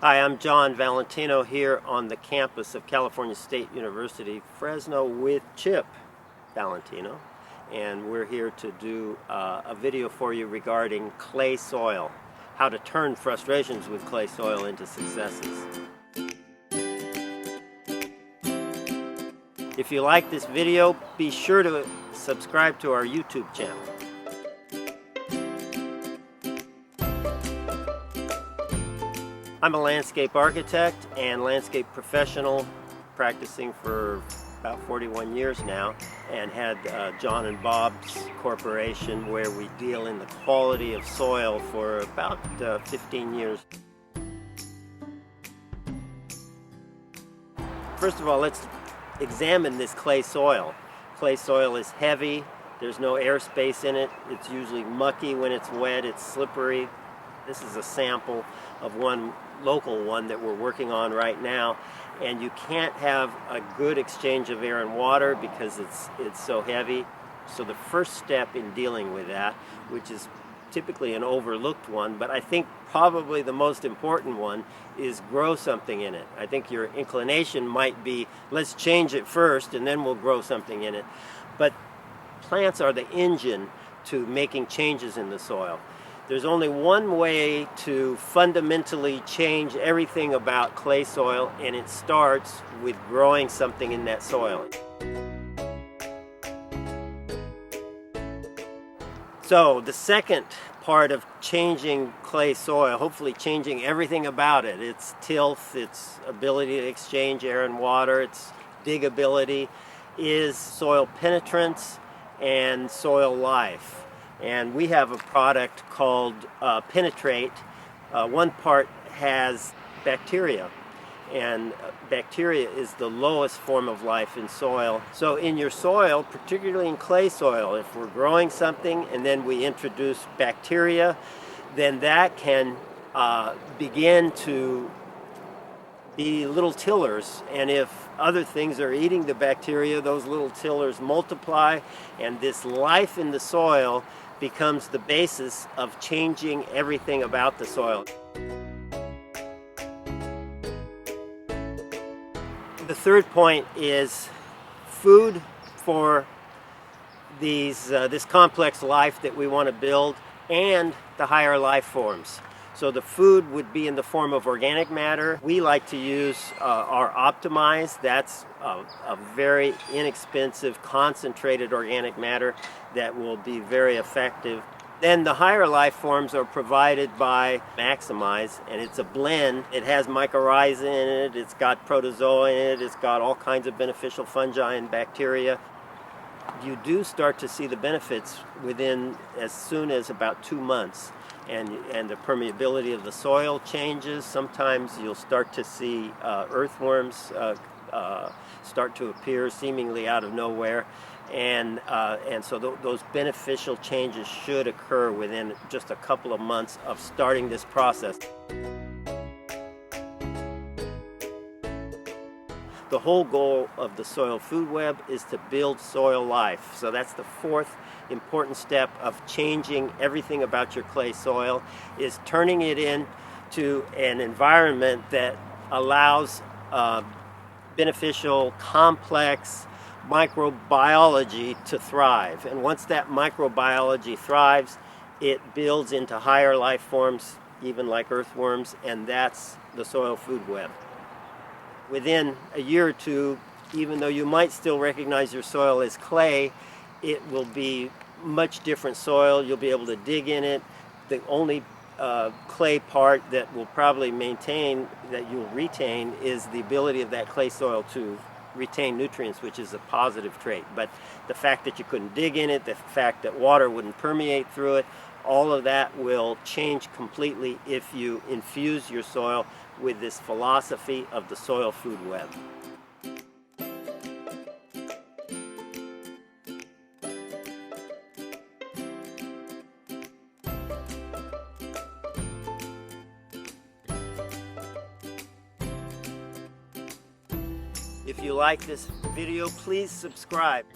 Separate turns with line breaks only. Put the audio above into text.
Hi, I'm John Valentino here on the campus of California State University, Fresno, with Chip Valentino. And we're here to do a video for you regarding clay soil, how to turn frustrations with clay soil into successes. If you like this video, be sure to subscribe to our YouTube channel. I'm a landscape architect and landscape professional, practicing for about 41 years now, and had John and Bob's Corporation, where we deal in the quality of soil, for about 15 years. First of all, let's examine this clay soil. Clay soil is heavy, there's no airspace in it, it's usually mucky when it's wet, it's slippery. This is a sample of one local one that we're working on right now, and you can't have a good exchange of air and water because it's so heavy. So the first step in dealing with that, which is typically an overlooked one, but I think probably the most important one, is grow something in it. I think your inclination might be, let's change it first and then we'll grow something in it. But plants are the engine to making changes in the soil. There's only one way to fundamentally change everything about clay soil, and it starts with growing something in that soil. So the second part of changing clay soil, hopefully changing everything about it, its tilth, its ability to exchange air and water, its digability, is soil penetrants and soil life. And we have a product called Penetrate. One part has bacteria, and bacteria is the lowest form of life in soil. So in your soil, particularly in clay soil, if we're growing something and then we introduce bacteria, then that can begin to be little tillers, and if other things are eating the bacteria, those little tillers multiply, and this life in the soil becomes the basis of changing everything about the soil. The third point is food for this complex life that we want to build, and the higher life forms. So the food would be in the form of organic matter. We like to use our optimized. That's a very inexpensive, concentrated organic matter that will be very effective. Then the higher life forms are provided by Maximize, and it's a blend. It has mycorrhiza in it, it's got protozoa in it, it's got all kinds of beneficial fungi and bacteria. You do start to see the benefits within as soon as about 2 months. And the permeability of the soil changes. Sometimes you'll start to see earthworms start to appear seemingly out of nowhere, and so those beneficial changes should occur within just a couple of months of starting this process. The whole goal of the soil food web is to build soil life. So that's the fourth important step of changing everything about your clay soil, is turning it into an environment that allows beneficial, complex microbiology to thrive. And once that microbiology thrives, it builds into higher life forms, even like earthworms, and that's the soil food web. Within a year or two, even though you might still recognize your soil as clay, it will be much different soil. You'll be able to dig in it. The only clay part that will probably maintain, that you'll retain, is the ability of that clay soil to retain nutrients, which is a positive trait. But the fact that you couldn't dig in it, the fact that water wouldn't permeate through it, all of that will change completely if you infuse your soil with this philosophy of the soil food web. If you like this video, please subscribe.